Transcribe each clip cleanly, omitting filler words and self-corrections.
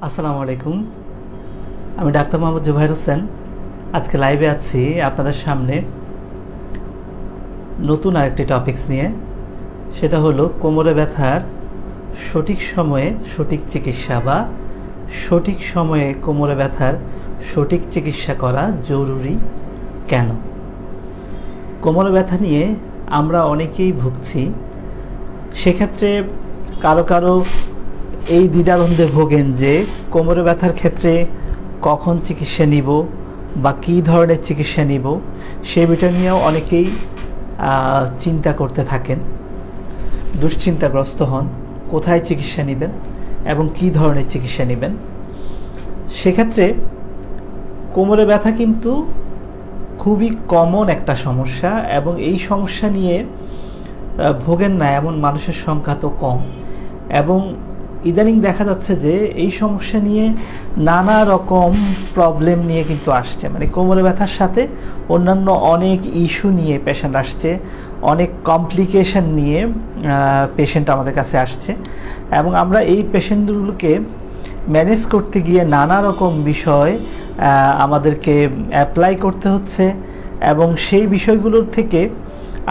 আসসালামু আলাইকুম। আমি ডাক্তার মোহাম্মদ জুবাইর হোসেন। আজকে লাইভে আছি আপনাদের সামনে নতুন আরেকটি টপিকস নিয়ে। সেটা হলো কোমরে ব্যথার সঠিক সময়ে সঠিক চিকিৎসা বা সঠিক সময়ে কোমরে ব্যথার সঠিক চিকিৎসা করা জরুরি কেন। কোমরে ব্যথা নিয়ে আমরা অনেকেই ভুগছি। সেক্ষেত্রে কারো কারো এই দ্বিধাদ্বন্দ্বে ভোগেন যে কোমরে ব্যথার ক্ষেত্রে কখন চিকিৎসা নিব বা কী ধরনের চিকিৎসা নিব, সেই বিষয় নিয়েও অনেকেই চিন্তা করতে থাকেন, দুশ্চিন্তাগ্রস্ত হন কোথায় চিকিৎসা নেবেন এবং কী ধরনের চিকিৎসা নেবেন। সেক্ষেত্রে কোমরে ব্যথা কিন্তু খুবই কমন একটা সমস্যা এবং এই সমস্যা নিয়ে ভোগেন না এমন মানুষের সংখ্যা তো কম। এবং ইদানিং দেখা যাচ্ছে যে এই সমস্যা নিয়ে নানা রকম প্রবলেম নিয়ে কিন্তু আসছে, মানে কোমরে ব্যথার সাথে অন্যান্য অনেক ইস্যু নিয়ে পেশেন্ট আসছে, অনেক কমপ্লিকেশন নিয়ে পেশেন্ট আমাদের কাছে আসছে এবং আমরা এই পেশেন্টগুলোকে ম্যানেজ করতে গিয়ে নানা রকম বিষয় আমাদেরকে অ্যাপ্লাই করতে হচ্ছে এবং সেই বিষয়গুলোর থেকে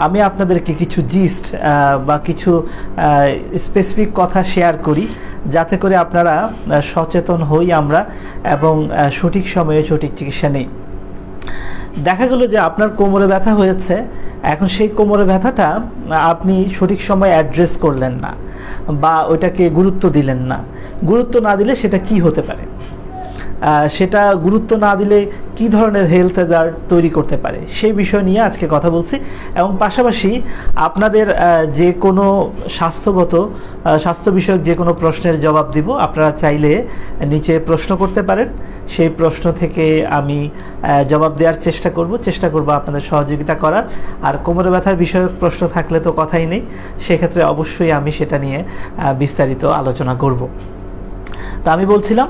আমি আপনাদেরকে কিছু জিস্ট বা কিছু স্পেসিফিক কথা শেয়ার করি যাতে করে আপনারা সচেতন হই আমরা এবং সঠিক সময়ে সঠিক চিকিৎসা নেই। দেখা গেল যে আপনার কোমরে ব্যথা হয়েছে, এখন সেই কোমরে ব্যথাটা আপনি সঠিক সময়ে অ্যাড্রেস করলেন না বা ওইটাকে গুরুত্ব দিলেন না। গুরুত্ব না দিলে সেটা কি হতে পারে, সেটা গুরুত্ব না দিলে কি ধরনের হেলথ হ্যাজার্ড তৈরি করতে পারে সেই বিষয় নিয়ে আজকে কথা বলছি। এবং পাশাপাশি আপনাদের যে কোনো স্বাস্থ্য বিষয়ক যে কোনো প্রশ্নের জবাব দিব। আপনারা চাইলে নিচে প্রশ্ন করতে পারেন, সেই প্রশ্ন থেকে আমি জবাব দেওয়ার চেষ্টা করব আপনাদের সহযোগিতা করার। আর কোমরে ব্যথার বিষয়ক প্রশ্ন থাকলে তো কথাই নেই, সেক্ষেত্রে অবশ্যই আমি সেটা নিয়ে বিস্তারিত আলোচনা করব। তা আমি বলছিলাম,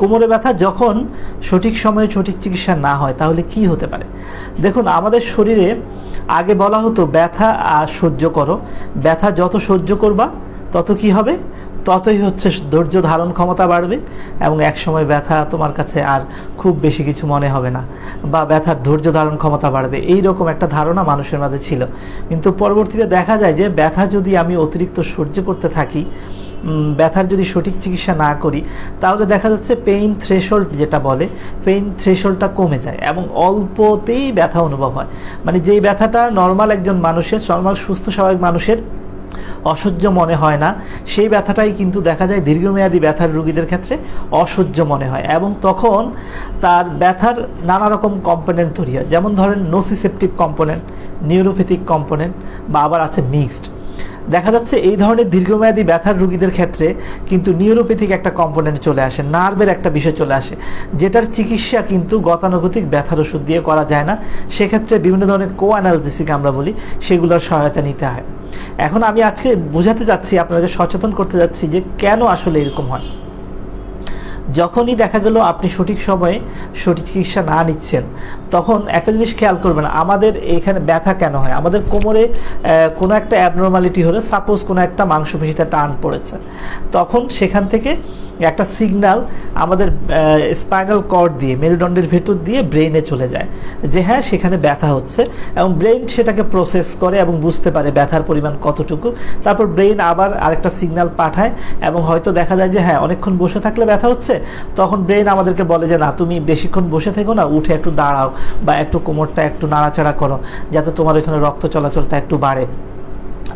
কোমরে ব্যথা যখন সঠিক সময়ে সঠিক চিকিৎসা না হয় তাহলে কি হতে পারে। দেখুন, আমাদের শরীরে আগে বলা হতো ব্যথা সহ্য করো, ব্যথা যত সহ্য করবা তত কি হবে, ততই হচ্ছে ধৈর্য ধারণ ক্ষমতা বাড়বে এবং এক সময় ব্যথা তোমার কাছে আর খুব বেশি কিছু মনে হবে না বা ব্যথার ধৈর্য ধারণ ক্ষমতা বাড়বে, এই রকম একটা ধারণা মানুষের মাঝে ছিল। কিন্তু পরবর্তীতে দেখা যায় যে ব্যথা যদি আমি অতিরিক্ত সহ্য করতে থাকি, ব্যথার যদি সঠিক চিকিৎসা না করি, তাহলে দেখা যাচ্ছে পেইন থ্রেশহোল্ড যেটা বলে, পেইন থ্রেশহোল্ডটা কমে যায় এবং অল্পতেই ব্যথা অনুভব হয়। মানে যেই ব্যথাটা নর্মাল একজন মানুষের, নর্মাল সুস্থ স্বাভাবিক মানুষের অসহ্য মনে হয় না, সেই ব্যথাটাই কিন্তু দেখা যায় দীর্ঘমেয়াদী ব্যথার রোগীদের ক্ষেত্রে অসহ্য মনে হয় এবং তখন তার ব্যথার নানা রকম কম্পোনেন্ট তৈরি হয়। যেমন ধরেন নোসিসেপটিভ কম্পোনেন্ট, নিউরোপ্যাথিক কম্পোনেন্ট বা আবার আছে মিক্সড। দেখা যাচ্ছে এই ধরনের দীর্ঘমেয়াদী ব্যথার রোগীদের ক্ষেত্রে কিন্তু নিউরোপ্যাথিক একটা কম্পোনেন্ট চলে আসে, নার্ভের একটা বিষয় চলে আসে, যেটার চিকিৎসা কিন্তু গতানুগতিক ব্যথার ওষুধ দিয়ে করা যায় না। সেক্ষেত্রে বিভিন্ন ধরনের কোঅ্যানালজেসিক আমরা বলি, সেগুলোর সহায়তা নিতে হয়। এখন আমি আজকে বোঝাতে যাচ্ছি, আপনাদের সচেতন করতে যাচ্ছি যে কেন আসলে এরকম হয়। যখনই দেখা গেল আপনি সঠিক সময়ে সঠিক চিকিৎসা না নিচ্ছেন, তখন একটা জিনিস খেয়াল করবেন, আমাদের এখানে ব্যথা কেন হয়। আমাদের কোমরে কোনো একটা অ্যাবনর্মালিটি হলে, সাপোজ কোনো একটা মাংসপেশিতে টান পড়েছে, তখন সেখান থেকে একটা সিগন্যাল আমাদের স্পাইনাল কর্ড দিয়ে, মেরুদণ্ডের ভেতর দিয়ে ব্রেইনে চলে যায় যে হ্যাঁ সেখানে ব্যথা হচ্ছে, এবং ব্রেইন সেটাকে প্রসেস করে এবং বুঝতে পারে ব্যথার পরিমাণ কতটুকু। তারপর ব্রেইন আবার আরেকটা সিগন্যাল পাঠায় এবং হয়তো দেখা যায় যে হ্যাঁ অনেকক্ষণ বসে থাকলে ব্যথা হচ্ছে, তখন ব্রেইন আমাদেরকে বলে যে না, তুমি বেশিক্ষণ বসে থেকো না, উঠে একটু দাঁড়াও বা একটু কোমরটা একটু নাড়াচাড়া করো যাতে তোমার ওইখানে রক্ত চলাচলটা একটু বাড়ে।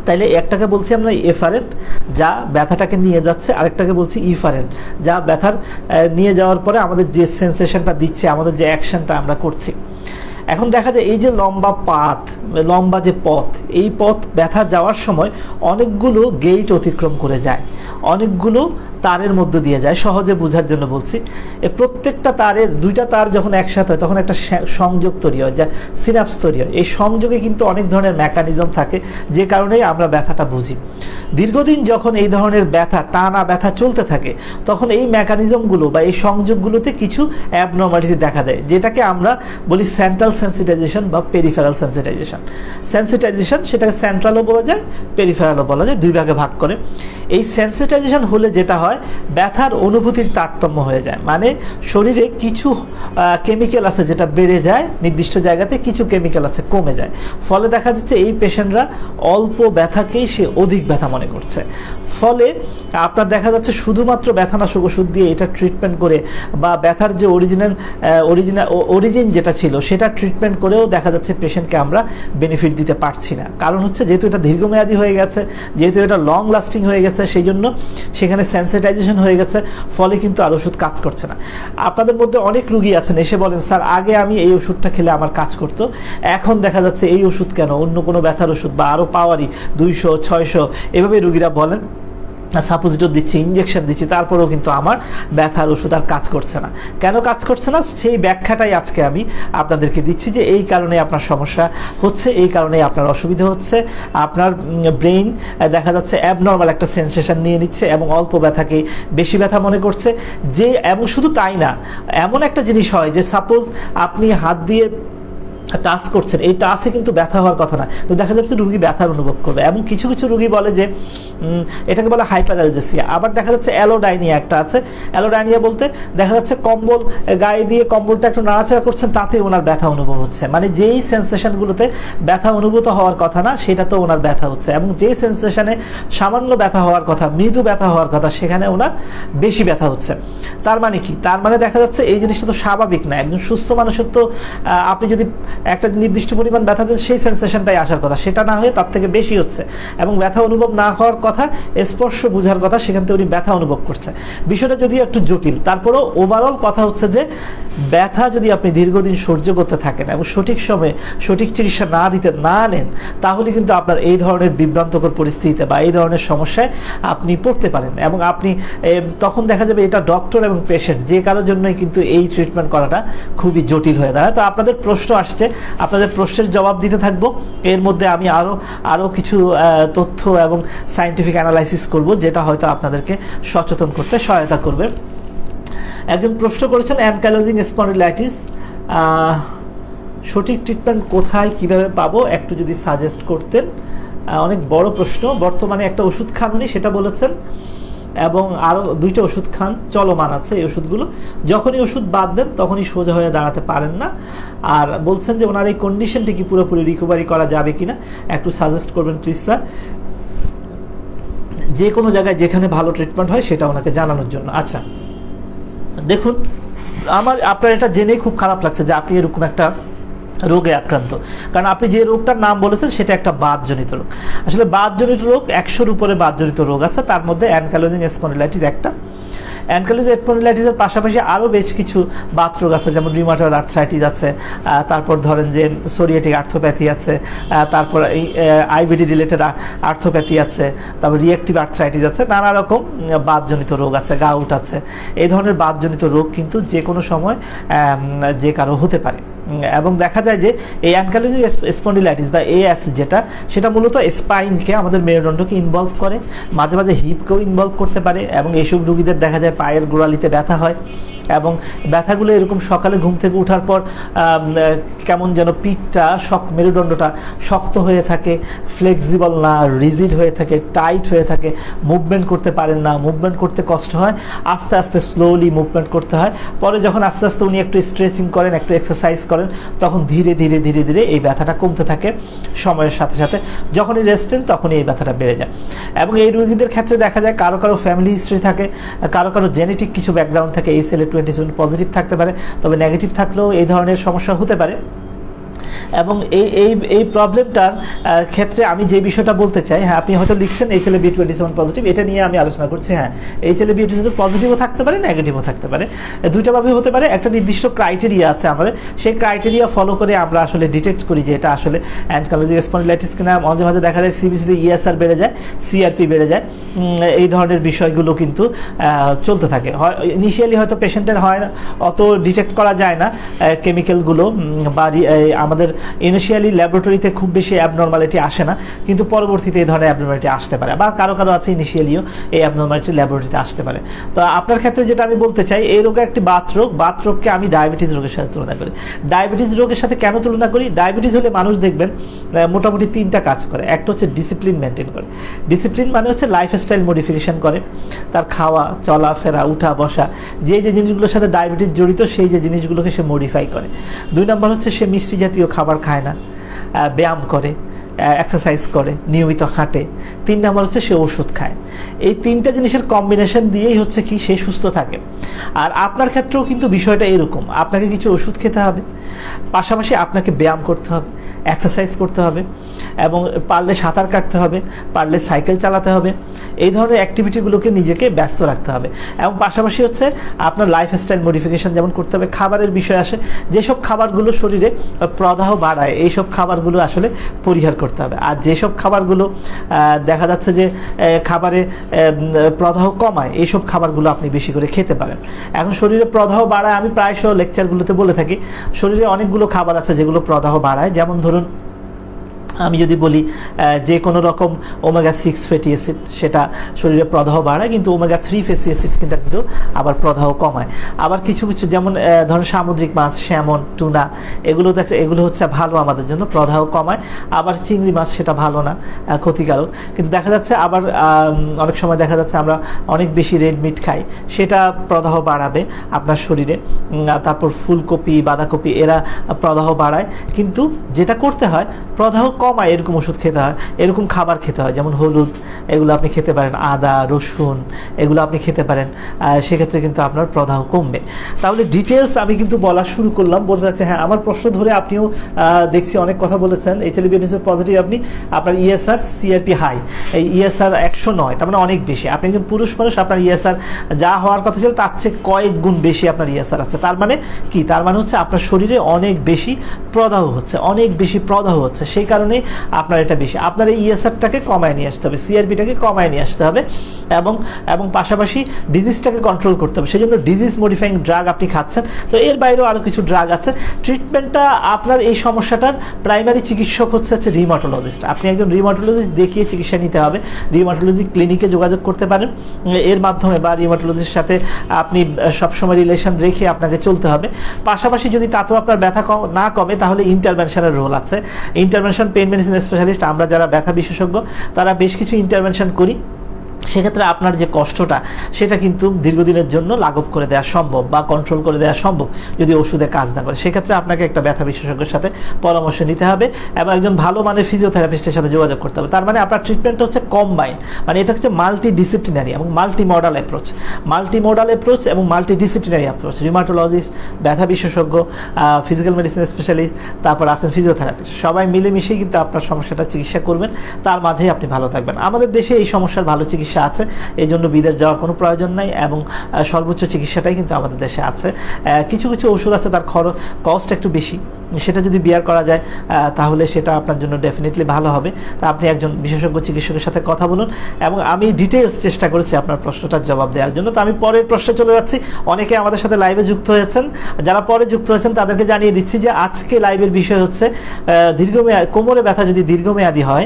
তাইলে একটাকে বলছি আমরা এফারেন্ট, যা ব্যথাটাকে নিয়ে যাচ্ছে, আরেকটাকে বলছি ইফারেন্ট, যা ব্যথার নিয়ে যাওয়ার পরে আমাদের যে সেন্সেশনটা দিচ্ছে, আমাদের যে অ্যাকশনটা আমরা করছি। এখন দেখা যায় এই যে লম্বা যে পথ, এই পথ ব্যথা যাওয়ার সময় অনেকগুলো গেট অতিক্রম করে যায়, অনেকগুলো তারের মধ্য দিয়ে যায়। সহজে বোঝার জন্য বলছি, প্রত্যেকটা তারের দুইটা তার যখন একসাথে হয় তখন একটা সংযোগ তৈরি হয়, যা সিনাপস তৈরি হয়। এই সংযোগে কিন্তু অনেক ধরনের মেকানিজম থাকে, যে কারণেই আমরা ব্যথাটা বুঝি। দীর্ঘদিন যখন এই ধরনের ব্যথা, টানা ব্যথা চলতে থাকে, তখন এই মেকানিজমগুলো বা এই সংযোগগুলোতে কিছু অ্যাবনর্মালিটি দেখা দেয়, যেটাকে আমরা বলি সেন্ট্রাল সেন্সিটাইজেশন বা পেরিফেরাল সেন্সিটাইজেশন। সেন্সিটাইজেশন সেটাকে সেন্ট্রালও বলা যায়, পেরিফেরালও বলা যায়, দুই ভাগে ভাগ করে। এই সেন্সিটাইজেশন হলে যেটা হয়, ব্যথার অনুভূতির তারতম্য হয়ে যায়, মানে শরীরে কিছু কেমিক্যাল আছে যেটা বেড়ে যায় নির্দিষ্ট জায়গাতে, কিছু কেমিক্যাল আছে কমে যায়। ফলে দেখা যাচ্ছে এই পেশেন্টরা অল্প ব্যথাকেই সে অধিক ব্যথা মনে করছে। ফলে আপনার দেখা যাচ্ছে শুধুমাত্র ব্যথানাশক ওষুধ দিয়ে এটা ট্রিটমেন্ট করে বা ব্যথার যে অরিজিন যেটা ছিল সেটা ট্রিটমেন্ট করেও দেখা যাচ্ছে পেশেন্টকে আমরা বেনিফিট দিতে পারছি না। কারণ হচ্ছে যেহেতু এটা দীর্ঘমেয়াদী হয়ে গেছে, যেহেতু এটা লং লাস্টিং হয়ে গেছে, সেই জন্য সেখানে সেন্সিটাইজেশন হয়ে গেছে, ফলে কিন্তু আর ওষুধ কাজ করছে না। আপনাদের মধ্যে অনেক রুগী আছেন এসে বলেন, স্যার আগে আমি এই ওষুধটা খেলে আমার কাজ করতো, এখন দেখা যাচ্ছে এই ওষুধ কেন, অন্য কোনো ব্যথার ওষুধ বা আরও পাওয়ারই 200 600 এভাবে রুগীরা বলেন, সাপোজিটর দিচ্ছি, ইঞ্জেকশন দিচ্ছি, তারপরেও কিন্তু আমার ব্যথার ওষুধ আর কাজ করছে না। কেন কাজ করছে না সেই ব্যাখ্যাটাই আজকে আমি আপনাদেরকে দিচ্ছি, যে এই কারণে আপনার সমস্যা হচ্ছে, এই কারণে আপনার অসুবিধা হচ্ছে। আপনার ব্রেইন দেখা যাচ্ছে অ্যাবনর্মাল একটা সেন্সেশন নিয়ে নিচ্ছে এবং অল্প ব্যথাকে বেশি ব্যথা মনে করছে। যে এবং শুধু তাই না, এমন একটা জিনিস হয় যে সাপোজ আপনি হাত দিয়ে টাচ করছেন, এই টাচে কিন্তু ব্যথা হওয়ার কথা না, তো দেখা যাচ্ছে রুগী ব্যথার অনুভব করবে। এবং কিছু কিছু রুগী বলে যে এটাকে বলে হাইপারঅ্যালজেসিয়া। আবার দেখা যাচ্ছে অ্যালোডাইনিয়া একটা আছে। অ্যালোডাইনিয়া বলতে দেখা যাচ্ছে কম্বল গায়ে দিয়ে কম্বলটা একটু নাড়াচাড়া করছেন, তাতে ওনার ব্যথা অনুভব হচ্ছে, মানে যেই সেন্সেশনগুলোতে ব্যথা অনুভূত হওয়ার কথা না সেটাতেও ওনার ব্যথা হচ্ছে, এবং যেই সেন্সেশনে সামান্য ব্যথা হওয়ার কথা, মৃদু ব্যথা হওয়ার কথা, সেখানে ওনার বেশি ব্যথা হচ্ছে। তার মানে কি? তার মানে দেখা যাচ্ছে এই জিনিসটা তো স্বাভাবিক না। একজন সুস্থ মানুষের তো আপনি যদি একটা নির্দিষ্ট পরিমাণ ব্যথা দেন, সেই সেন্সেশনটাই আসার কথা, সেটা না হয়ে তার থেকে বেশি হচ্ছে, এবং ব্যথা অনুভব না হওয়ার কথা, স্পর্শ বোঝার কথা, সেখান থেকে উনি ব্যথা অনুভব করছে। বিষয়টা যদিও একটু জটিল, তারপরেও ওভারঅল কথা হচ্ছে যে ব্যথা যদি আপনি দীর্ঘদিন সহ্য করতে থাকেন এবং সঠিক সময়ে সঠিক চিকিৎসা না নেন, তাহলে কিন্তু আপনার এই ধরনের বিভ্রান্তকর পরিস্থিতিতে বা এই ধরনের সমস্যায় আপনি পড়তে পারেন, এবং আপনি তখন দেখা যাবে এটা ডক্টর এবং পেশেন্ট যে কারোর জন্যই কিন্তু এই ট্রিটমেন্ট করাটা খুবই জটিল হয়ে দাঁড়ায়। তো আপনাদের প্রশ্ন আসছে, আপনাদের প্রশ্নের জবাব দিতে থাকবো। এর মধ্যে আমি আরও কিছু তথ্য এবং সায়েন্টিফিক অ্যানালাইসিস করব, যেটা হয়তো আপনাদেরকে সচেতন করতে সহায়তা করবে। একজন প্রশ্ন করেছেন অ্যানকাইলোজিং স্পন্ডিলাইটিস, সঠিক ট্রিটমেন্ট কোথায় কিভাবে পাবো একটু যদি সাজেস্ট করতেন। অনেক বড় প্রশ্ন। বর্তমানে একটা ওষুধ খান উনি, সেটা বলেছেন, এবং আরও 2টা ওষুধ খান, চলমান আছে এই ওষুধগুলো। যখনই ওষুধ বাদ দেন তখনই সোজা হয়ে দাঁড়াতে পারেন না। আর বলছেন যে ওনার এই কন্ডিশনটি কি পুরোপুরি রিকভারি করা যাবে কিনা একটু সাজেস্ট করবেন প্লিজ স্যার, যে কোনো জায়গায় যেখানে ভালো ট্রিটমেন্ট হয় সেটা ওনাকে জানানোর জন্য। আচ্ছা দেখুন, আপনার এটা জেনেই খুব খারাপ লাগছে যে আপনি এরকম একটা রোগে আক্রান্ত, কারণ আপনি যে রোগটার নাম বলেছেন সেটা একটা বাতজনিত রোগ। আসলে বাতজনিত রোগ 100-র উপরে বাতজনিত রোগ আছে, তার মধ্যে অ্যানকাইলোজিং স্পন্ডিলাইটিস একটা। অ্যানকাইলোজিং স্পন্ডিলাইটিসের পাশাপাশি আরও বেশ কিছু বাত রোগ আছে, যেমন রিউমাটয়েড আর্থ্রাইটিস আছে, তারপর ধরেন যে সোরিয়েটিক আর্থোপ্যাথি আছে, তারপর এই আইবিডি রিলেটেড আর্থোপ্যাথি আছে, তারপর রিয়েক্টিভ আর্থ্রাইটিস আছে, নানা রকম বাতজনিত রোগ আছে, গাউট আছে। এই ধরনের বাতজনিত রোগ কিন্তু যে কোনো সময় যে কারো হতে পারে, এবং দেখা যায় যে এই অ্যানকাইলোজিং স্পন্ডিলাইটিস বা এএস যেটা, সেটা মূলত স্পাইনকে, আমাদের মেরুদণ্ডকে ইনভলভ করে, মাঝে মাঝে হিপকেও ইনভলভ করতে পারে, এবং এইসব রোগীদের দেখা যায় পায়ের গোড়ালিতে ব্যথা হয়, এবং ব্যথাগুলো এরকম সকালে ঘুম থেকে ওঠার পর কেমন যেন পিঠটা মেরুদণ্ডটা শক্ত হয়ে থাকে, ফ্লেক্সিবল না, রিজিড হয়ে থাকে, টাইট হয়ে থাকে, মুভমেন্ট করতে পারেন না, মুভমেন্ট করতে কষ্ট হয়, আস্তে আস্তে স্লোলি মুভমেন্ট করতে হয়। পরে যখন আস্তে আস্তে উনি একটু স্ট্রেচিং করেন, একটু এক্সারসাইজ করেন, তখন ধীরে ধীরে ধীরে ধীরে এই ব্যথাটা কমতে থাকে সময়ের সাথে সাথে। যখনই রেস্ট নেন তখনই এই ব্যথাটা বেড়ে যায়। এবং এই রোগীদের ক্ষেত্রে দেখা যায় কারো কারো ফ্যামিলি হিস্ট্রি থাকে, কারো কারো জেনেটিক কিছু ব্যাকগ্রাউন্ড থাকে, এই সেলে 27 পজিটিভ থাকতে পারে, তবে নেগেটিভ থাকলেও এই ধরনের সমস্যা হতে পারে। এবং এই প্রবলেমটার ক্ষেত্রে আমি যে বিষয়টা বলতে চাই, হ্যাঁ আপনি হয়তো লিখছেন এই ছেলে B27 পজিটিভ, এটা নিয়ে আমি আলোচনা করছি। হ্যাঁ, এই ছেলে B27 পজিটিভও থাকতে পারে, নেগেটিভও থাকতে পারে, দুইটাভাবে হতে পারে। একটা নির্দিষ্ট ক্রাইটেরিয়া আছে আমাদের, সেই ক্রাইটেরিয়া ফলো করে আমরা আসলে ডিটেক্ট করি যে এটা আসলে অ্যানকাইলোজিং স্পন্ডিলাইটিস কিনা। মাঝে মাঝে দেখা যায় সিবিসিতে ESR বেড়ে যায়, সিআরপি বেড়ে যায়, এই ধরনের বিষয়গুলো কিন্তু চলতে থাকে। ইনিশিয়ালি হয়তো পেশেন্টের হয় না, অত ডিটেক্ট করা যায় না কেমিক্যালগুলো বা আমাদের ইনিশিয়ালি ল্যাবরেটরিতে খুব বেশি অ্যাবনর্মালিটি আসে না, কিন্তু পরবর্তীতে এই ধরনের অ্যাবনর্মালিটি আসতে পারে। আবার কারো কারো আছে ইনিশিয়ালিও এই অ্যাবনর্মালিটি ল্যাবরেটরিতে আসতে পারে। তো আপনার ক্ষেত্রে যেটা আমি বলতে চাই, এই রোগ একটি বাতরোগকে আমি ডায়াবেটিস রোগের সাথে তুলনা করি। ডায়াবেটিস রোগের সাথে কেন তুলনা করি? ডায়াবেটিস হলে মানুষ দেখবেন মোটামুটি 3টা কাজ করে। একটা হচ্ছে ডিসিপ্লিন মেনটেন করে। ডিসিপ্লিন মানে হচ্ছে লাইফস্টাইল মডিফিকেশন করে, তার খাওয়া চলাফেরা উঠা বসা যে জিনিসগুলোর সাথে ডায়াবেটিস জড়িত সেই যে জিনিসগুলোকে সে মডিফাই করে। 2 নম্বর হচ্ছে সে মিষ্টি জাতীয় খাবার খায় না, ব্যায়াম করে, এক্সারসাইজ করে, নিয়মিত হাঁটে। 3 নম্বর হচ্ছে সে ওষুধ খায়। এই 3টা জিনিসের কম্বিনেশন দিয়েই হচ্ছে কি সে সুস্থ থাকে। আর আপনার ক্ষেত্রেও কিন্তু বিষয়টা এরকম, আপনাকে কিছু ওষুধ খেতে হবে, পাশাপাশি আপনাকে ব্যায়াম করতে হবে, এক্সারসাইজ করতে হবে, এবং পারলে সাঁতার কাটতে হবে, পারলে সাইকেল চালাতে হবে। এই ধরনের অ্যাক্টিভিটিগুলোকে নিজেকে ব্যস্ত রাখতে হবে। এবং পাশাপাশি হচ্ছে আপনার লাইফস্টাইল মডিফিকেশন যেমন করতে হবে। খাবারের বিষয় আসে, যেসব খাবারগুলো শরীরে প্রদাহ বাড়ায় এইসব খাবারগুলো আসলে পরিহার করতে হবে। আর যেসব খাবারগুলো দেখা যাচ্ছে যে খাবারে প্রদাহ কমায়, এইসব খাবারগুলো আপনি বেশি করে খেতে পারেন। এখন শরীরে প্রদাহ বাড়ায়, আমি প্রায়শই লেকচারগুলোতে বলে থাকি, শরীরে অনেকগুলো খাবার আছে যেগুলো প্রদাহ বাড়ায়। যেমন ধরুন আমি যদি বলি যে কোনো রকম ওমেগা 6 ফ্যাটি অ্যাসিড সেটা শরীরে প্রদাহ বাড়ায়, কিন্তু ওমেগা 3 ফ্যাটি অ্যাসিড কিন্তু আবার প্রদাহ কমায়। আবার কিছু কিছু যেমন ধরুন সামুদ্রিক মাছ, স্যামন, টুনা, এগুলো হচ্ছে ভালো আমাদের জন্য, প্রদাহ কমায়। আবার চিংড়ি মাছ সেটা ভালো না, ক্ষতিকারক। কিন্তু দেখা যাচ্ছে আবার অনেক সময় দেখা যাচ্ছে আমরা অনেক বেশি রেড মিট খাই, সেটা প্রদাহ বাড়াবে আপনার শরীরে। তারপর ফুলকপি, বাঁধাকপি এরা প্রদাহ বাড়ায়, কিন্তু যেটা করতে হয় প্রদাহ কমায় এরকম ওষুধ খেতে হয়, এরকম খাবার খেতে হয়। যেমন হলুদ, এগুলো আপনি খেতে পারেন, আদা, রসুন এগুলো আপনি খেতে পারেন, সেক্ষেত্রে কিন্তু আপনার প্রদাহ কমবে। তাহলে ডিটেলস আমি কিন্তু বলা শুরু করলাম, বোঝা যাচ্ছে। হ্যাঁ, আমার প্রশ্ন ধরে আপনিও দেখছি অনেক কথা বলেছেন। এইচএলভি পজিটিভ, আপনার ইএসআর সিআরপি হাই, এই ইএসআর 109, তার মানে অনেক বেশি। আপনি একজন পুরুষ মানুষ, আপনার ইএসআর যা হওয়ার কথা ছিল তার চেয়ে কয়েক গুণ বেশি আপনার ইএসআর আছে। তার মানে কি? তার মানে হচ্ছে আপনার শরীরে অনেক বেশি প্রদাহ হচ্ছে, অনেক বেশি প্রদাহ হচ্ছে, সেই কারণে আপনার এটা বেশি। আপনার এই ইএসআরটাকে কমায় নিয়ে আসতে হবে, সিআরপিটাকে কমায় নিয়ে আসতে হবে, এবং পাশাপাশি ডিজিজটাকে কন্ট্রোল করতে হবে। সেই জন্য ডিজিজ মডিফাইং ড্রাগ আপনি খাচ্ছেন। তো এর বাইরেও আরও কিছু ড্রাগ আছে। ট্রিটমেন্টটা আপনার এই সমস্যাটার প্রাইমারি চিকিৎসক হচ্ছে রিমাটোলজিস্ট। আপনি একজন রিমাটোলজিস্ট দেখিয়ে চিকিৎসা নিতে হবে। রিমাটোলজি ক্লিনিকে যোগাযোগ করতে পারেন, এর মাধ্যমে বা রিমাটোলজিস্টের সাথে আপনি সবসময় রিলেশন রেখে আপনাকে চলতে হবে। পাশাপাশি যদি তাতেও আপনার ব্যথা না কমে, তাহলে ইন্টারভেনশনের রোল আছে। ইন্টারভেনশন পেইন মেডিসিন স্পেশালিস্ট, আমরা যারা ব্যথা বিশেষজ্ঞ তারা বেশ কিছু ইন্টারভেনশন করি। সেক্ষেত্রে আপনার যে কষ্টটা সেটা কিন্তু দীর্ঘদিনের জন্য লাঘব করে দেওয়া সম্ভব বা কন্ট্রোল করে দেওয়া সম্ভব যদি ওষুধে কাজ না করে। সেক্ষেত্রে আপনাকে একটা ব্যথা বিশেষজ্ঞের সাথে পরামর্শ নিতে হবে এবং একজন ভালো মানের ফিজিওথেরাপিস্টের সাথে যোগাযোগ করতে হবে। তার মানে আপনার ট্রিটমেন্টটা হচ্ছে কম্বাইন, মানে এটা হচ্ছে মাল্টি ডিসিপ্লিনারি এবং মাল্টিমোডাল অ্যাপ্রোচ। মাল্টিমোডাল অ্যাপ্রোচ এবং মাল্টি ডিসিপ্লিনারি অ্যাপ্রোচ। রিমাটোলজিস্ট, ব্যথা বিশেষজ্ঞ, ফিজিক্যাল মেডিসিন স্পেশালিস্ট, তারপর আছেন ফিজিওথেরাপিস্ট, সবাই মিলেমিশেই কিন্তু আপনার সমস্যাটা চিকিৎসা করবেন। তার মাঝেই আপনি ভালো থাকবেন। আমাদের দেশে এই সমস্যার ভালো চিকিৎসা আছে, এই জন্য বিদেশ যাওয়ার কোনো প্রয়োজন নাই এবং সর্বোচ্চ চিকিৎসাটাই কিন্তু আমাদের দেশে আছে। কিছু কিছু ওষুধ আছে তার কস্ট একটু বেশি, সেটা যদি বিয়ার করা যায় তাহলে সেটা আপনার জন্য ডেফিনেটলি ভালো হবে। তা আপনি একজন বিশেষজ্ঞ চিকিৎসকের সাথে কথা বলুন এবং আমি ডিটেলস চেষ্টা করেছি আপনার প্রশ্নটার জবাব দেওয়ার জন্য। তো আমি পরের প্রশ্নে চলে যাচ্ছি। অনেকে আমাদের সাথে লাইভে যুক্ত হয়েছেন, যারা পরে যুক্ত হয়েছেন তাদেরকে জানিয়ে দিচ্ছি যে আজকে লাইভের বিষয় হচ্ছে কোমরে ব্যথা যদি দীর্ঘমেয়াদী হয়,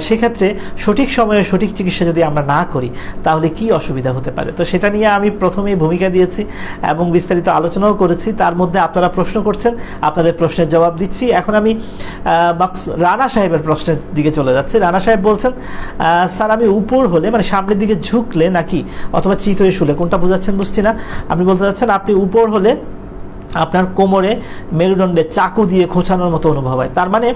সেক্ষেত্রে সঠিক সময়ে সঠিক চিকিৎসা যদি আমরা না করি তাহলে কি অসুবিধা হতে পারে। তো সেটা নিয়ে আমি প্রথমেই ভূমিকা দিয়েছি এবং বিস্তারিত আলোচনাও করেছি। তার মধ্যে আপনারা প্রশ্ন করছেন, আপনাদের প্রশ্নের জবাব দিচ্ছি। এখন আমি রানা সাহেবের প্রশ্নের দিকে চলে যাচ্ছি। রানা সাহেব বলছেন, স্যার আমি উপর হলে মানে সামনের দিকে ঝুঁকলে নাকি অথবা চিত হয়ে শুলে, কোনটা বোঝাচ্ছেন বুঝছি না। আপনি বলতে চাচ্ছেন আপনি উপর হলে আপনার কোমরে মেরুদণ্ডে চাকু দিয়ে খোঁচানোর মতো অনুভব হয়। তার মানে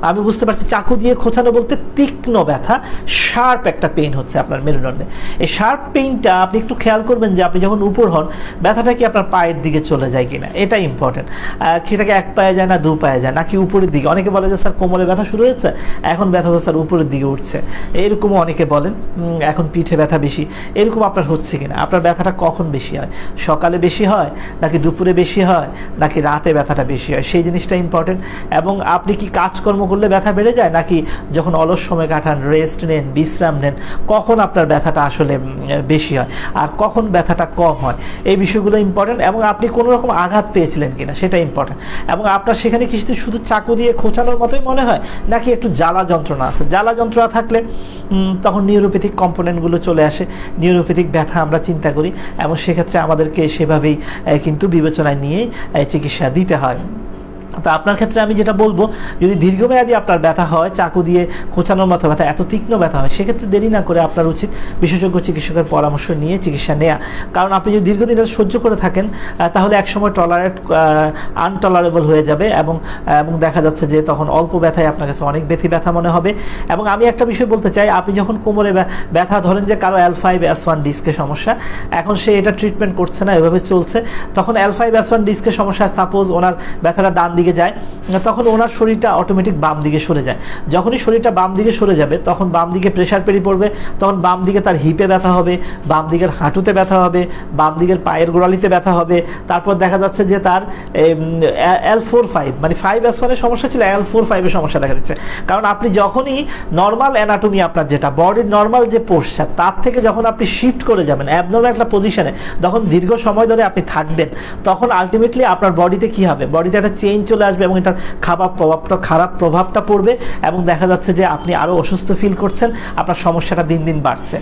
আমি বুঝতে পারছি চাকু দিয়ে খোঁচানো বলতে তীক্ষ্ণ ব্যথা, শার্প একটা পেইন হচ্ছে আপনার মেরুদণ্ডে। এই শার্প পেইনটা আপনি একটু খেয়াল করবেন যে আপনি যখন উপর হন ব্যথাটা কি আপনার পায়ের দিকে চলে যায় কিনা, এটা ইম্পর্টেন্ট। সেটাকে এক পায়ে যায় না দু পায়ে যায় নাকি উপরের দিকে। অনেকে বলে যে স্যার কোমরে ব্যথা শুরু হয়েছে, এখন ব্যথা তো স্যার উপরের দিকে উঠছে, এরকমও অনেকে বলেন। এখন পিঠে ব্যথা বেশি, এরকম আপনার হচ্ছে কিনা। আপনার ব্যথাটা কখন বেশি হয়, সকালে বেশি হয় নাকি দুপুরে বেশি হয় হয় নাকি রাতে ব্যথাটা বেশি হয়, সেই জিনিসটা ইম্পর্টেন্ট। এবং আপনি কি কাজকর্ম করলে ব্যথা বেড়ে যায়, নাকি যখন অলস সময় কাটান, রেস্ট নেন, বিশ্রাম নেন, কখন আপনার ব্যথাটা আসলে বেশি হয় আর কখন ব্যথাটা কম হয়, এই বিষয়গুলো ইম্পর্টেন্ট। এবং আপনি কোনো রকম আঘাত পেয়েছিলেন কিনা সেটা ইম্পর্টেন্ট। এবং আপনার সেখানে কি শুধু চাকু দিয়ে খোঁচানোর মতোই মনে হয় নাকি একটু জ্বালা যন্ত্রণা আছে? জ্বালা যন্ত্রণা থাকলে তখন নিউরোপ্যাথিক কম্পোনেন্টগুলো চলে আসে, নিউরোপ্যাথিক ব্যথা আমরা চিন্তা করি এবং সেক্ষেত্রে আমাদেরকে সেভাবেই কিন্তু বিবেচনায় নিয়ে চিকিৎসা দিতে হয়। তা আপনার ক্ষেত্রে আমি যেটা বলবো, যদি দীর্ঘমেয়াদী আপনার ব্যথা হয়, চাকু দিয়ে খোঁচানোর মতো ব্যথা, এত তীক্ষ্ণ ব্যথা হয়, সেক্ষেত্রে দেরি না করে আপনার উচিত বিশেষজ্ঞ চিকিৎসকের পরামর্শ নিয়ে চিকিৎসা নেওয়া। কারণ আপনি যদি দীর্ঘদিন সহ্য করে থাকেন তাহলে একসময় আনটলারেবল হয়ে যাবে এবং দেখা যাচ্ছে যে তখন অল্প ব্যথায় আপনার কাছে অনেক ব্যথা মনে হবে। এবং আমি একটা বিষয় বলতে চাই, আপনি যখন কোমরে ব্যথা, ধরেন যে কারো L5S1 ডিস্কের সমস্যা, এখন সে এটা ট্রিটমেন্ট করছে না, এভাবে চলছে, তখন L5S1 ডিস্কের সমস্যা, সাপোজ ওনার ব্যথাটা ডান দিকে যায়, তখন ওনার শরীরটা অটোমেটিক বাম দিকে সরে যায়। যখনই শরীরটা বাম দিকে সরে যাবে তখন বাম দিকে প্রেশার পেরি পড়বে, তখন বাম দিকে তার হিপে ব্যথা হবে, বাম দিকের হাঁটুতে ব্যথা হবে, বাম দিকের পায়ের গোড়ালিতে ব্যথা হবে। তারপর দেখা যাচ্ছে যে তার L4-5 মানে 5S1 এর সমস্যা ছিল, L4-5 এর সমস্যা দেখা দিচ্ছে। কারণ আপনি যখনই নর্মাল অ্যানাটমি, আপনার যেটা বডির নর্মাল যে পোস্টার, তার থেকে যখন আপনি শিফট করে যাবেন অ্যাবনর্মাল একটা পজিশনে, তখন দীর্ঘ সময় ধরে আপনি থাকবেন, তখন আলটিমেটলি আপনার বডিতে কি হবে, বডিতে একটা চেঞ্জ চলে আসবে এবং এটার খারাপ প্রভাবটা পড়বে এবং দেখা যাচ্ছে যে আপনি আরও অসুস্থ ফিল করছেন, আপনার সমস্যাটা দিন দিন বাড়ছে।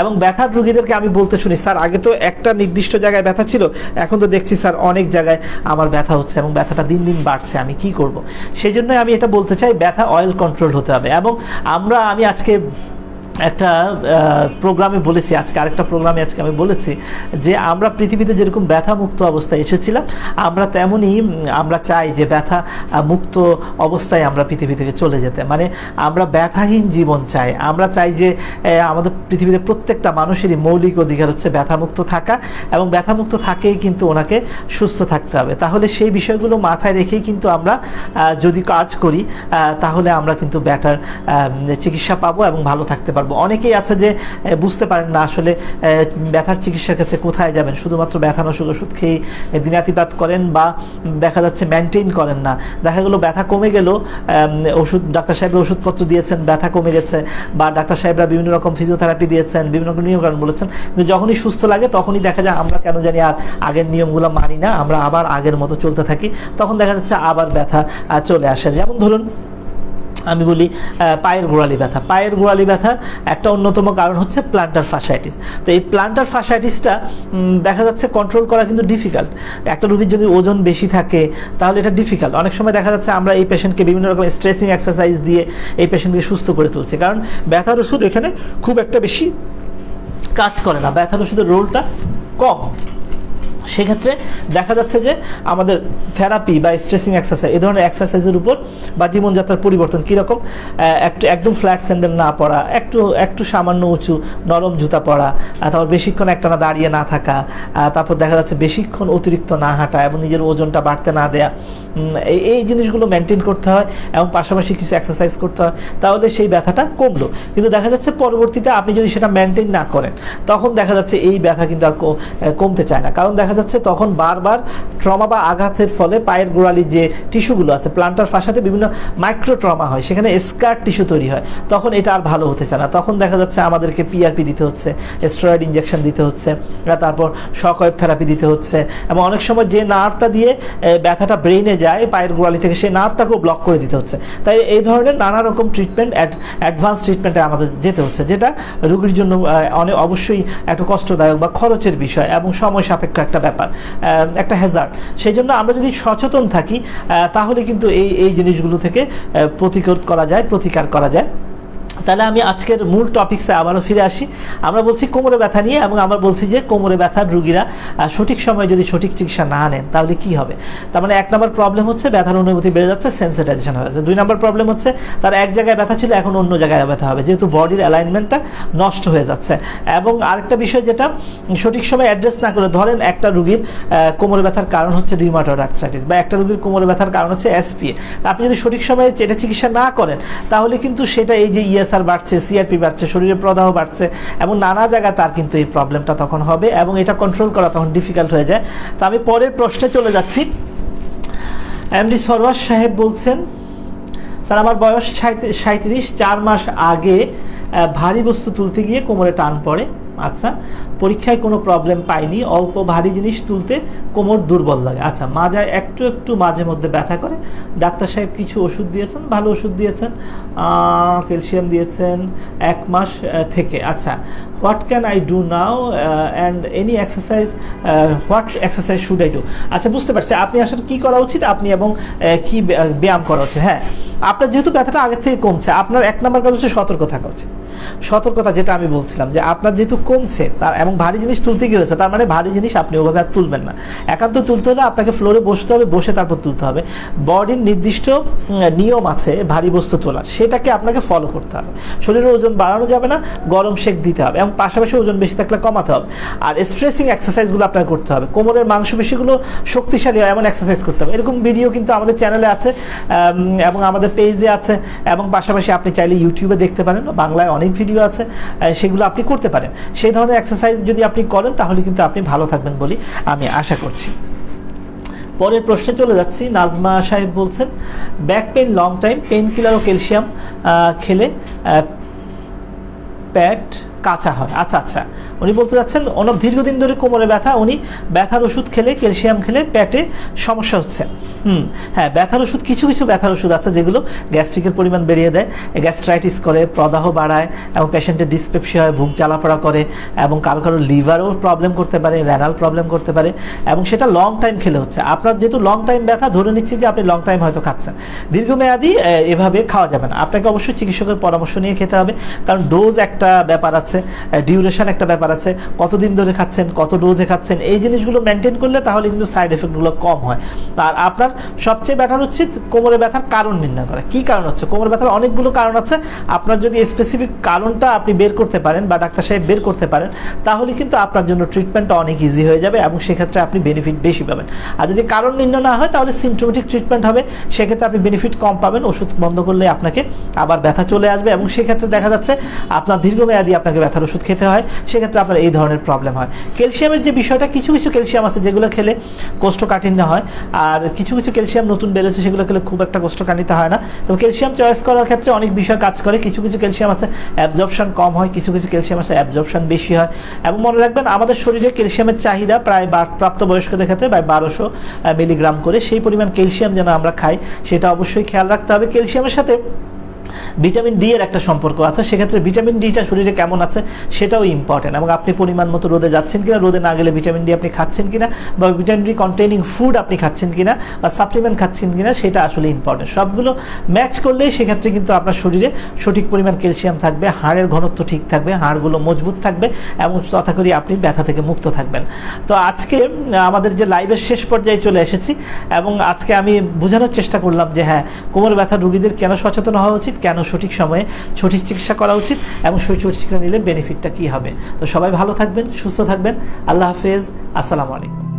এবং ব্যথার রোগীদেরকে আমি বলতে শুনি, স্যার আগে তো একটা নির্দিষ্ট জায়গায় ব্যথা ছিল, এখন তো দেখছি স্যার অনেক জায়গায় আমার ব্যথা হচ্ছে এবং ব্যথাটা দিন দিন বাড়ছে, আমি কি করব? সেই জন্যই আমি এটা বলতে চাই, ব্যথা অয়েল কন্ট্রোল হতে হবে। এবং আমি আজকে একটা প্রোগ্রামে বলেছি, আরেকটা প্রোগ্রামে আমি বলেছি যে আমরা পৃথিবীতে যেরকম ব্যথা মুক্ত অবস্থায় এসেছিলাম, আমরা তেমনই আমরা চাই যে ব্যথা মুক্ত অবস্থায় আমরা পৃথিবী থেকে চলে যেতে, মানে আমরা ব্যথাহীন জীবন চাই। আমরা চাই যে আমাদের পৃথিবীতে প্রত্যেকটা মানুষেরই মৌলিক অধিকার হচ্ছে ব্যথামুক্ত থাকা, এবং ব্যথামুক্ত থাকেই কিন্তু ওনাকে সুস্থ থাকতে হবে। তাহলে সেই বিষয়গুলো মাথায় রেখেই কিন্তু আমরা যদি কাজ করি তাহলে আমরা কিন্তু ব্যথার চিকিৎসা পাবো এবং ভালো থাকতে পারবো। অনেকেই আছে যে বুঝতে পারেন না আসলে ব্যথার চিকিৎসার ক্ষেত্রে কোথায় যাবেন, শুধুমাত্র ব্যথানাশক ওষুধ খেয়ে দিনাতিপাত করেন বা দেখা যাচ্ছে মেনটেন করেন না। দেখা গেলো ব্যথা কমে গেল, ডাক্তার সাহেবরা ওষুধপত্র দিয়েছেন, ব্যথা কমে গেছে, বা ডাক্তার সাহেবরা বিভিন্ন রকম ফিজিওথেরাপি দিয়েছেন, বিভিন্ন রকম নিয়মকানুন বলেছেন, কিন্তু যখনই সুস্থ লাগে তখনই দেখা যায় আমরা কেন জানি আর আগের নিয়মগুলো মানি না, আমরা আবার আগের মতো চলতে থাকি, তখন দেখা যাচ্ছে আবার ব্যথা চলে আসে। যেমন ধরুন আমি বলি পায়ের গোড়ালি ব্যথার একটা অন্যতম কারণ হচ্ছে প্ল্যান্টার ফাশাইটিস। তো এই প্ল্যান্টার ফাশাইটিসটা দেখা যাচ্ছে কন্ট্রোল করা কিন্তু ডিফিকাল্ট। একটা রোগীর যদি ওজন বেশি থাকে তাহলে এটা ডিফিকাল্ট। অনেক সময় দেখা যাচ্ছে আমরা এই পেশেন্টকে বিভিন্ন রকম স্ট্রেচিং এক্সারসাইজ দিয়ে এই পেশেন্টকে সুস্থ করে তুলছি, কারণ ব্যথার ওষুধ এখানে খুব একটা বেশি কাজ করে না, ব্যথার ওষুধের রোলটা কম। সেক্ষেত্রে দেখা যাচ্ছে যে আমাদের থেরাপি বা স্ট্রেচিং এক্সারসাইজ, এই ধরনের এক্সারসাইজের উপর বা জীবনযাত্রার পরিবর্তন কীরকম, একদম ফ্ল্যাট স্যান্ডেল না পরা, একটু সামান্য উঁচু নরম জুতা পরা, তারপর বেশিক্ষণ একটানা দাঁড়িয়ে না থাকা, তারপর দেখা যাচ্ছে বেশিক্ষণ অতিরিক্ত না হাঁটা এবং নিজের ওজনটা বাড়তে না দেয়া, এই জিনিসগুলো মেনটেন করতে হয় এবং পাশাপাশি কিছু এক্সারসাইজ করতে হয়, তাহলে সেই ব্যথাটা কমলো। কিন্তু দেখা যাচ্ছে পরবর্তীতে আপনি যদি সেটা মেনটেন না করেন তখন দেখা যাচ্ছে এই ব্যথা কিন্তু আর কমতে চায় না, কারণ দেখা যাচ্ছে তখন বারবার ট্রমা বা আঘাতের ফলে পায়ের গোড়ালির যে টিস্যুগুলো আছে, প্লান্টার ফাশাতে বিভিন্ন মাইক্রো ট্রমা হয়, সেখানে স্কার টিস্যু তৈরি হয়, তখন এটা আর ভালো হতে চায় না। তখন দেখা যাচ্ছে আমাদেরকে PRP দিতে হচ্ছে, স্টেরয়েড ইঞ্জেকশন দিতে হচ্ছে, তারপর শক ওয়েভ থেরাপি দিতে হচ্ছে, এবং অনেক সময় যে নার্ভটা দিয়ে ব্যথাটা ব্রেইনে যায় পায়ের গোড়ালি থেকে, সেই নার্ভটাকেও ব্লক করে দিতে হচ্ছে। তাই এই ধরনের নানা রকম ট্রিটমেন্ট, অ্যাডভান্স ট্রিটমেন্টে আমাদের যেতে হচ্ছে, যেটা রোগীর জন্য অবশ্যই একটু কষ্টদায়ক বা খরচের বিষয় এবং সময় সাপেক্ষ একটা ব্যাপার, একটা হ্যাজার্ড। সেই জন্য আমরা যদি সচেতন থাকি তাহলে কিন্তু এই জিনিসগুলো থেকে প্রতিকার করা যায়। তাহলে আমি আজকের মূল টপিকসে আবারও ফিরে আসি। আমরা বলছি কোমরে ব্যথা নিয়ে, এবং আমরা বলছি যে কোমরে ব্যথার রোগীরা সঠিক সময়ে যদি সঠিক চিকিৎসা না নেন তাহলে কি হবে। তার মানে 1 নম্বর প্রবলেম হচ্ছে ব্যথার অনুভূতি বেড়ে যাচ্ছে, সেন্সিটাইজেশন হয়ে যাচ্ছে। 2 নম্বর প্রবলেম হচ্ছে তার এক জায়গায় ব্যথা ছিল এখন অন্য জায়গায় ব্যথা হবে, যেহেতু বডির অ্যালাইনমেন্টটা নষ্ট হয়ে যাচ্ছে। এবং আরেকটা বিষয় যেটা সঠিক সময় অ্যাড্রেস না করে, ধরেন একটা রোগীর কোমরে ব্যথার কারণ হচ্ছে রিউমাটয়েড আর্থ্রাইটিস, বা একটা রোগীর কোমরে ব্যথার কারণ হচ্ছে SPA। আপনি যদি সঠিক সময়ে এটা চিকিৎসা না করেন তাহলে কিন্তু সেটা এই যে টিএসআর বাড়ছে, সিআরপি বাড়ছে, শরীরে প্রদাহ বাড়ছে এবং নানা জায়গায় তার কিন্তু এই প্রবলেমটা তখন হবে এবং এটা কন্ট্রোল করা তখন ডিফিকাল্ট হয়ে যায়। তো আমি পরের প্রশ্নে চলে যাচ্ছি। এমডি সরওয়ার সাহেব বলছেন, স্যার আমার বয়স 37, 4 মাস আগে ভারী বস্তু তুলতে গিয়ে কোমরে টান পড়ে। আচ্ছা, পরীক্ষায় কোনো প্রবলেম পাইনি, অল্প ভারী জিনিস তুলতে কোমর দুর্বল লাগে। আচ্ছা, মাজায় একটু একটু মাঝে মধ্যে ব্যথা করে, ডাক্তার সাহেব কিছু ওষুধ দিয়েছেন, ভালো ওষুধ দিয়েছেন, ক্যালসিয়াম দিয়েছেন 1 মাস থেকে। আচ্ছা, what can I do now and any exercise, what exercise should I do? আচ্ছা, বুঝতে পারছি আপনি আসলে কী করা উচিত, আপনি এবং কি ব্যায়াম করা উচিত। হ্যাঁ, আপনার যেহেতু ব্যথাটা আগের থেকে কমছে, আপনার 1 নম্বর কাজ হচ্ছে সতর্ক থাকা উচিত। সতর্কতা যেটা আমি বলছিলাম যে আপনার যেহেতু কমছে তার এবং ভারী জিনিস তুলতে গিয়ে হয়েছে, তার মানে ভারী জিনিস আপনি ওভাবে আর তুলবেন না। একান্ত তুলতে হলে আপনাকে ফ্লোরে বসতে হবে, বসে তারপর তুলতে হবে। বডির নির্দিষ্ট নিয়ম আছে ভারী বস্তু তোলার, সেটাকে আপনাকে ফলো করতে হবে। শরীরের ওজন বাড়ানো যাবে না, গরম শেক দিতে হবে এবং পাশাপাশি ওজন বেশি থাকলে কমাতে হবে। আর স্ট্রেচিং এক্সারসাইজগুলো আপনার করতে হবে, কোমরের মাংসপেশিগুলো শক্তিশালী হয় এমন এক্সারসাইজ করতে হবে। এরকম ভিডিও কিন্তু আমাদের চ্যানেলে আছে এবং আমাদের পেজে আছে এবং পাশাপাশি আপনি চাইলে ইউটিউবে দেখতে পারেন, বাংলায় অনেক ভিডিও আছে, সেগুলো আপনি করতে পারেন। সেই ধরনের এক্সারসাইজ যদি আপনি করেন তাহলে কিন্তু আপনি ভালো থাকবেন বলে আমি আশা করছি। পরের প্রশ্নে চলে যাচ্ছি। নাজমা সাহেব বলছেন, back pain long time, pain killer ও ক্যালসিয়াম খেলে পেট কাঁচা হয়। আচ্ছা আচ্ছা, উনি বলতে যাচ্ছেন ওনার দীর্ঘদিন ধরে কোমরে ব্যথা, উনি ব্যথার ওষুধ খেলে, ক্যালসিয়াম খেলে পেটে সমস্যা হচ্ছে। হ্যাঁ, ব্যথার ওষুধ, কিছু কিছু ব্যথার ওষুধ আছে যেগুলো গ্যাস্ট্রিকের পরিমাণ বেরিয়ে দেয়, গ্যাস্ট্রাইটিস করে, প্রদাহ বাড়ায় এবং পেশেন্টের ডিসপেপসিয়া হয়, বুক জ্বালাপড়া করে এবং কারো কারো লিভারও প্রবলেম করতে পারে, রেনাল প্রবলেম করতে পারে এবং সেটা লং টাইম খেলে হচ্ছে। আপনার যেহেতু লং টাইম ব্যথা, ধরে নিচ্ছি যে আপনি লং টাইম হয়তো খাচ্ছেন, দীর্ঘমেয়াদী এভাবে খাওয়া যাবে না, আপনাকে অবশ্যই চিকিৎসকের পরামর্শ নিয়ে খেতে হবে। কারণ ডোজ একটা ব্যাপার আছে, ডিউরেশন একটা ব্যাপার আছে, কতদিন ধরে খাচ্ছেন, কত ডোজে খাচ্ছেন, এই জিনিসগুলো মেনটেন করলে তাহলে কিন্তু সাইড এফেক্টগুলো কম হয়। আর আপনার সবচেয়ে বেটার হচ্ছে কোমরে ব্যথার কারণ নির্ণয় করা। কী কারণ হচ্ছে কোমরে ব্যথার? অনেকগুলো কারণ আছে। আপনার যদি স্পেসিফিক কারণটা আপনি বের করতে পারেন বা ডাক্তার সাহেব বের করতে পারেন, তাহলে কিন্তু আপনার জন্য ট্রিটমেন্টটা অনেক ইজি হয়ে যাবে এবং সেক্ষেত্রে আপনি বেনিফিট বেশি পাবেন। আর যদি কারণ নির্ণয় না হয় তাহলে সিমটোমেটিক ট্রিটমেন্ট হবে, সেক্ষেত্রে আপনি বেনিফিট কম পাবেন, ওষুধ বন্ধ করলে আপনাকে আবার ব্যথা চলে আসবে এবং সেক্ষেত্রে দেখা যাচ্ছে আপনার দীর্ঘমেয়াদী আপনাকে ব্যথার ওষুধ খেতে হয়, সেক্ষেত্রে আপনার এই ধরনের প্রবলেম হয়। ক্যালসিয়ামের যে বিষয়টা, কিছু কিছু ক্যালসিয়াম আছে যেগুলো খেলে কোষ্ঠকাঠিন্য হয়, আর কিছু কিছু ক্যালসিয়াম নতুন বেরোচ্ছে সেগুলো খেলে খুব একটা কোষ্ঠকাঠিন্য হয় না। তো ক্যালসিয়াম চয়েস করার ক্ষেত্রে অনেক বিষয় কাজ করে। কিছু কিছু ক্যালসিয়াম আছে অ্যাবজর্পশন কম হয়, কিছু কিছু ক্যালসিয়াম আছে অ্যাবজর্পশন বেশি হয়। এবং মনে রাখবেন আমাদের শরীরে ক্যালসিয়ামের চাহিদা প্রায় প্রাপ্তবয়স্কদের ক্ষেত্রে প্রায় 1200 মিলিগ্রাম করে, সেই পরিমাণ ক্যালসিয়াম যেন আমরা খাই সেটা অবশ্যই খেয়াল রাখতে হবে। ক্যালসিয়ামের সাথে ভিটামিন ডি এর একটা সম্পর্ক আছে, সেক্ষেত্রে ভিটামিন ডিটা শরীরে কেমন আছে সেটাও ইম্পর্টেন্ট এবং আপনি পরিমাণ মতো রোদে যাচ্ছেন কিনা, রোদে না গেলে ভিটামিন ডি আপনি খাচ্ছেন কিনা বা ভিটামিন ডি কন্টেইনিং ফুড আপনি খাচ্ছেন কিনা বা সাপ্লিমেন্ট খাচ্ছেন কিনা, সেটা আসলে ইম্পর্টেন্ট। সবগুলো ম্যাচ করলেই সেক্ষেত্রে কিন্তু আপনার শরীরে সঠিক পরিমাণ ক্যালসিয়াম থাকবে, হাড়ের ঘনত্ব ঠিক থাকবে, হাড়গুলো মজবুত থাকবে এবং তথাকরি আপনি ব্যথা থেকে মুক্ত থাকবেন। তো আজকে আমাদের যে লাইভের শেষ পর্যায়ে চলে এসেছি এবং আজকে আমি বোঝানোর চেষ্টা করলাম যে হ্যাঁ, কোমর ব্যথা রোগীদের কেন সচেতন হওয়া উচিত, কেন সঠিক সময়ে সঠিক চিকিৎসা করা উচিত এবং সঠিক চিকিৎসা নিলে বেনিফিটটা কী হবে। তো সবাই ভালো থাকবেন, সুস্থ থাকবেন। আল্লাহ হাফেজ, আসসালামু আলাইকুম।